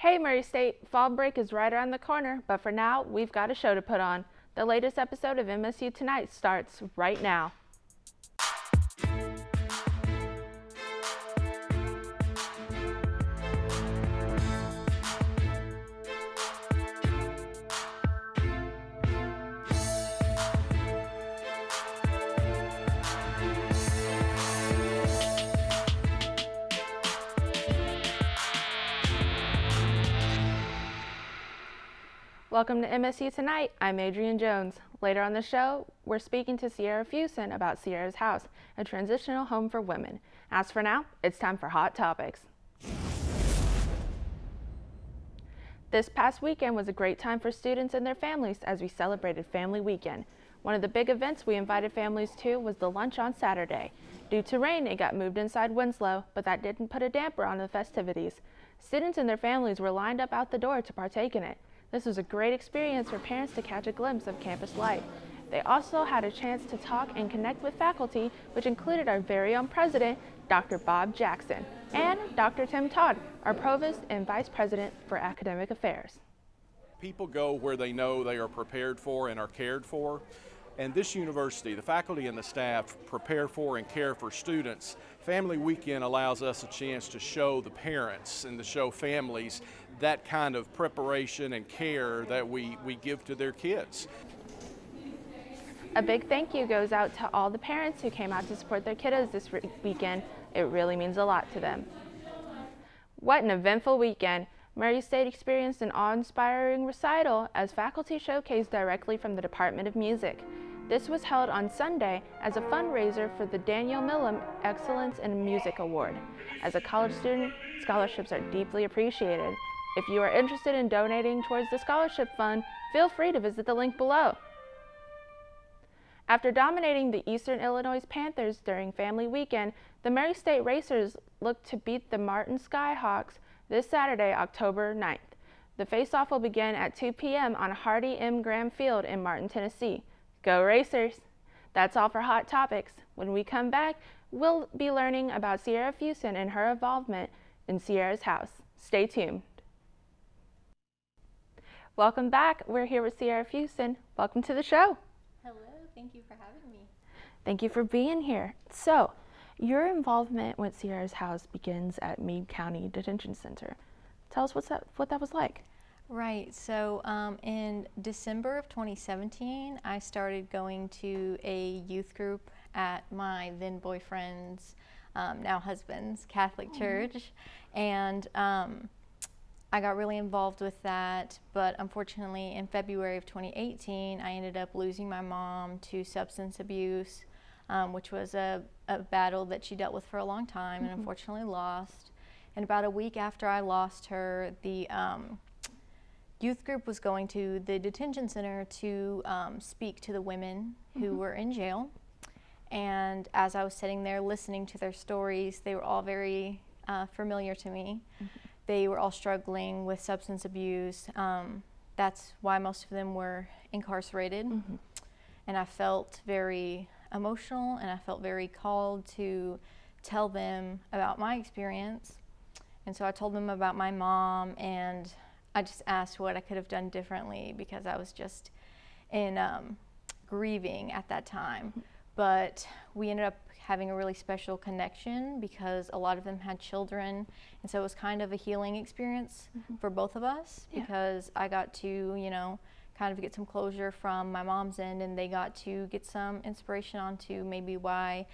Hey Murray State, fall break is right around the corner, but for now, we've got a show to put on. The latest episode of MSU Tonight starts right now. Welcome to MSU Tonight. I'm Adrienne Jones. Later on the show, we're speaking to Sierra Fusen about Sierra's House, a transitional home for women. As for now, it's time for Hot Topics. This past weekend was a great time for students and their families as we celebrated Family Weekend. One of the big events we invited families to was the lunch on Saturday. Due to rain, it got moved inside Winslow, but that didn't put a damper on the festivities. Students and their families were lined up out the door to partake in it. This was a great experience for parents to catch a glimpse of campus life. They also had a chance to talk and connect with faculty, which included our very own president, Dr. Bob Jackson, and Dr. Tim Todd, our provost and vice president for academic affairs. People go where they know they are prepared for and are cared for. And this university, the faculty and the staff prepare for and care for students. Family Weekend allows us a chance to show the parents and to show families that kind of preparation and care that we give to their kids. A big thank you goes out to all the parents who came out to support their kiddos this weekend. It really means a lot to them. What an eventful weekend. Murray State experienced an awe-inspiring recital as faculty showcased directly from the Department of Music. This was held on Sunday as a fundraiser for the Daniel Millam Excellence in Music Award. As a college student, scholarships are deeply appreciated. If you are interested in donating towards the scholarship fund, feel free to visit the link below. After dominating the Eastern Illinois Panthers during Family Weekend, the Murray State Racers look to beat the Martin Skyhawks this Saturday, October 9th. The face-off will begin at 2 p.m. on Hardy M. Graham Field in Martin, Tennessee. Go Racers! That's all for Hot Topics. When we come back, we'll be learning about Sierra Fusen and her involvement in Sierra's House. Stay tuned. Welcome back. We're here with Sierra Fusen. Welcome to the show. Hello, thank you for having me. Thank you for being here. So, your involvement with Sierra's House begins at Meade County Detention Center. Tell us what that was like. Right, so in December of 2017, I started going to a youth group at my then boyfriend's, now husband's Catholic church, and I got really involved with that, but unfortunately in February of 2018, I ended up losing my mom to substance abuse, which was a battle that she dealt with for a long time and unfortunately lost. And about a week after I lost her, the youth group was going to the detention center to speak to the women who were in jail. And as I was sitting there listening to their stories, they were all very familiar to me. They were all struggling with substance abuse. That's why most of them were incarcerated. And I felt very emotional and I felt very called to tell them about my experience. And so I told them about my mom, and I just asked what I could have done differently because I was just in grieving at that time. But we ended up having a really special connection because a lot of them had children, and so it was kind of a healing experience for both of us because I got to, you know, kind of get some closure from my mom's end, and they got to get some inspiration onto maybe why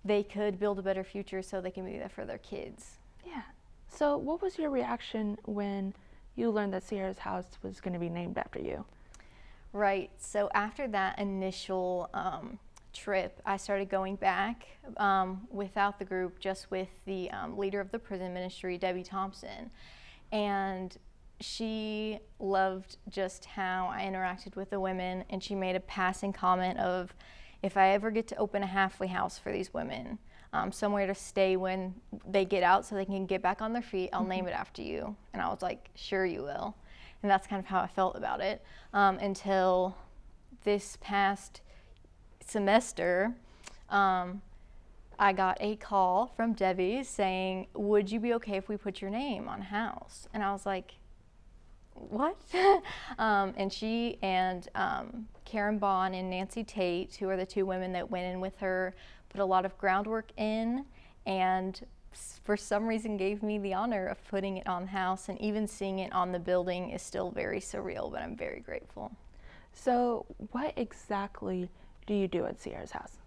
they could build a better future so they can be there for their kids. Yeah. So what was your reaction when you learned that Sierra's House was going to be named after you? Right, so after that initial trip, I started going back without the group, just with the leader of the prison ministry, Debbie Thompson. And she loved just how I interacted with the women, and she made a passing comment of, if I ever get to open a halfway house for these women, somewhere to stay when they get out so they can get back on their feet, I'll name it after you. And I was like, sure you will. And that's kind of how I felt about it until this past semester. I got a call from Debbie saying, would you be okay if we put your name on a house? And I was like, what? And she and Karen Bond and Nancy Tate, who are the two women that went in with her, put a lot of groundwork in, and for some reason gave me the honor of putting it on the house, and even seeing it on the building is still very surreal, but I'm very grateful. So what exactly do you do at Sierra's house?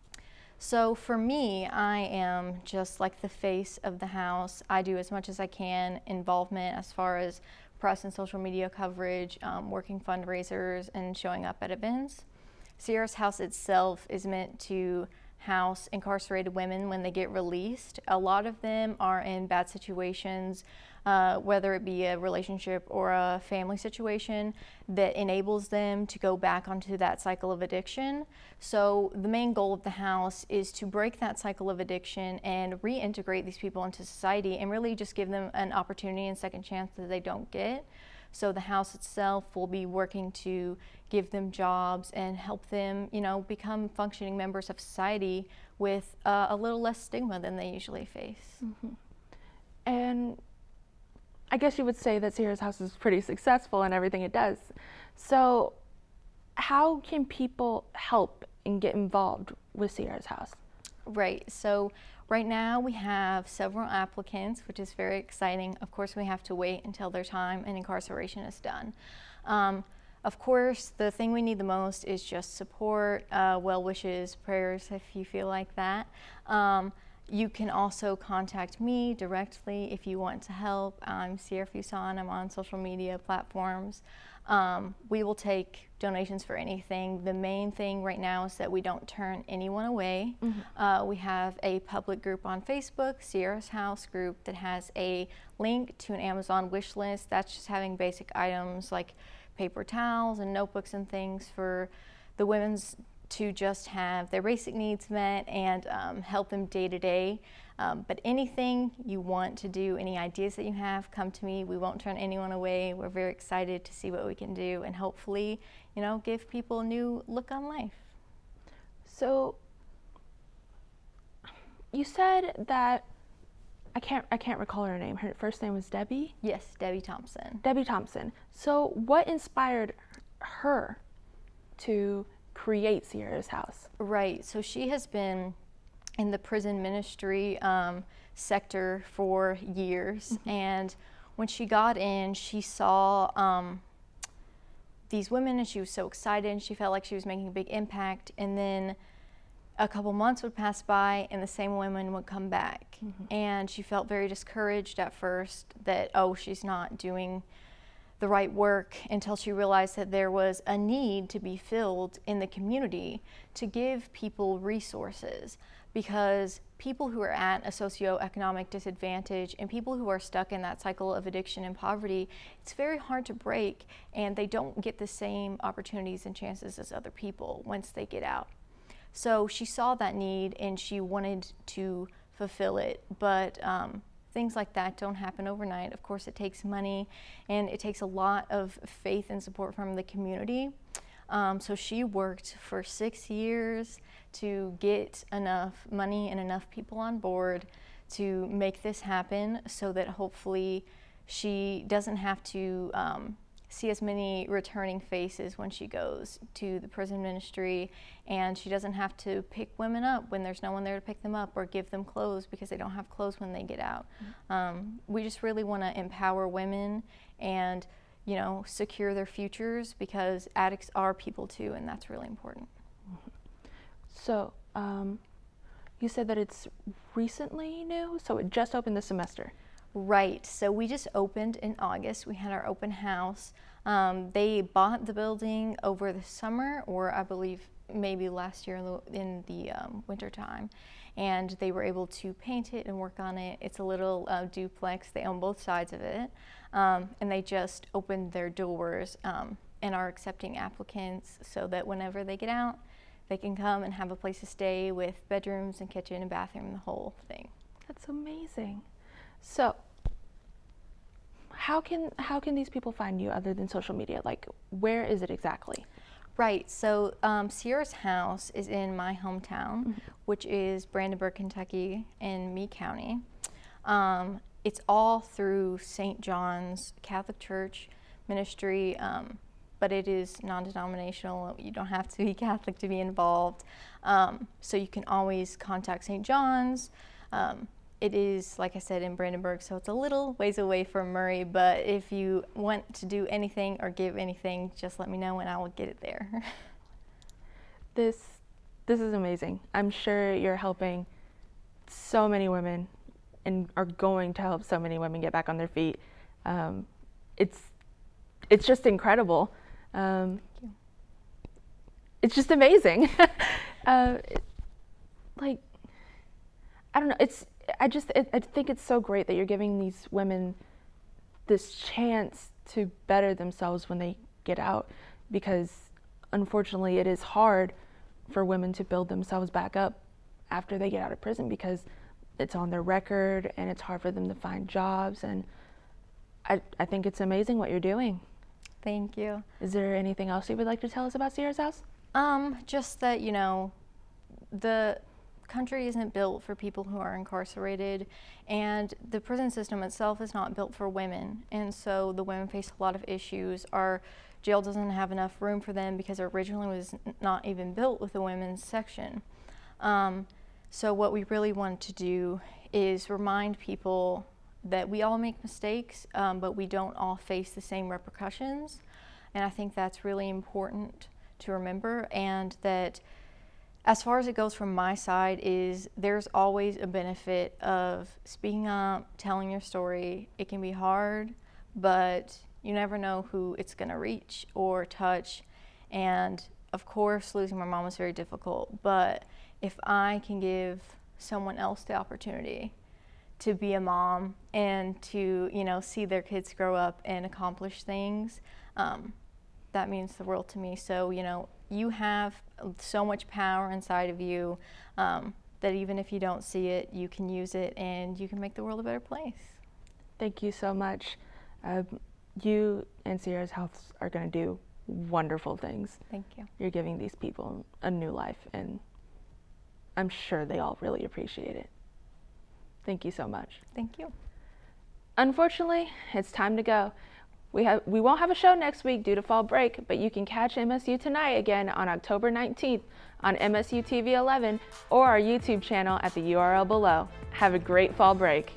So for me, I am just like the face of the house. I do as much as I can, involvement as far as press and social media coverage, working fundraisers, and showing up at events. Sierra's house itself is meant to house incarcerated women when they get released. A lot of them are in bad situations, whether it be a relationship or a family situation that enables them to go back onto that cycle of addiction. So the main goal of the house is to break that cycle of addiction and reintegrate these people into society, and really just give them an opportunity and second chance that they don't get. So the house itself will be working to give them jobs and help them, become functioning members of society with a little less stigma than they usually face. Mm-hmm. And I guess you would say that Sierra's house is pretty successful in everything it does. So how can people help and get involved with Sierra's house? Right. So right now we have several applicants, which is very exciting. Of course, we have to wait until their time in incarceration is done. Of course, the thing we need the most is just support, well wishes, prayers, if you feel like that. You can also contact me directly if you want to help. I'm Sierra Fuson. I'm on social media platforms. We will take donations for anything. The main thing right now is that we don't turn anyone away. Mm-hmm. We have a public group on Facebook, Sierra's House group, that has a link to an Amazon wish list. That's just having basic items like paper towels and notebooks and things for the women's to just have their basic needs met and help them day to day. But anything you want to do, any ideas that you have, come to me. We won't turn anyone away. We're very excited to see what we can do and hopefully, give people a new look on life. So you said that I can't recall her name. Her first name was Debbie? Yes, Debbie Thompson. Debbie Thompson. So what inspired her to create Sierra's house? Right. So she has been in the prison ministry sector for years. Mm-hmm. And when she got in, she saw these women and she was so excited and she felt like she was making a big impact. And then a couple months would pass by and the same women would come back. Mm-hmm. And she felt very discouraged at first that, she's not doing the right work, until she realized that there was a need to be filled in the community to give people resources, because people who are at a socioeconomic disadvantage and people who are stuck in that cycle of addiction and poverty, it's very hard to break, and they don't get the same opportunities and chances as other people once they get out. So she saw that need and she wanted to fulfill it, but things like that don't happen overnight. Of course, it takes money and it takes a lot of faith and support from the community. So she worked for 6 years to get enough money and enough people on board to make this happen, so that hopefully she doesn't have to see as many returning faces when she goes to the prison ministry, and she doesn't have to pick women up when there's no one there to pick them up, or give them clothes because they don't have clothes when they get out. Mm-hmm. We just really want to empower women and secure their futures, because addicts are people too, and that's really important. Mm-hmm. So you said that it's recently new, so it just opened this semester. Right, so we just opened in August. We had our open house. They bought the building over the summer, or I believe maybe last year in the winter time, and they were able to paint it and work on it. It's a little duplex. They own both sides of it, and they just opened their doors and are accepting applicants, so that whenever they get out, they can come and have a place to stay with bedrooms and kitchen and bathroom and the whole thing. That's amazing. So how can these people find you other than social media? Like, where is it exactly? Right, so Sierra's house is in my hometown, mm-hmm. which is Brandenburg, Kentucky in Meade County. It's all through St. John's Catholic Church ministry, but it is non-denominational. You don't have to be Catholic to be involved. So you can always contact St. John's. It is, like I said, in Brandenburg, so it's a little ways away from Murray, but if you want to do anything or give anything, just let me know and I will get it there. This is amazing. I'm sure you're helping so many women and are going to help so many women get back on their feet. It's just incredible. Thank you. It's just amazing. Like, I don't know. I think it's so great that you're giving these women this chance to better themselves when they get out, because unfortunately it is hard for women to build themselves back up after they get out of prison, because it's on their record and it's hard for them to find jobs. And I think it's amazing what you're doing. Thank you. Is there anything else you would like to tell us about Sierra's House? Just that, you know, the country isn't built for people who are incarcerated, and the prison system itself is not built for women, and so the women face a lot of issues. Our jail doesn't have enough room for them because it originally was not even built with a women's section. So what we really want to do is remind people that we all make mistakes, but we don't all face the same repercussions, and I think that's really important to remember. And that as far as it goes from my side is there's always a benefit of speaking up, telling your story. It can be hard, but you never know who it's going to reach or touch. And of course, losing my mom was very difficult, but if I can give someone else the opportunity to be a mom and to, you know, see their kids grow up and accomplish things, that means the world to me. So, you know, you have so much power inside of you that even if you don't see it, you can use it and you can make the world a better place. Thank you so much. You and Sierra's House are going to do wonderful things. Thank you. You're giving these people a new life, and I'm sure they all really appreciate it. Thank you so much. Thank you. Unfortunately, it's time to go. We won't have a show next week due to fall break, but you can catch MSU Tonight again on October 19th on MSU TV 11 or our YouTube channel at the URL below. Have a great fall break.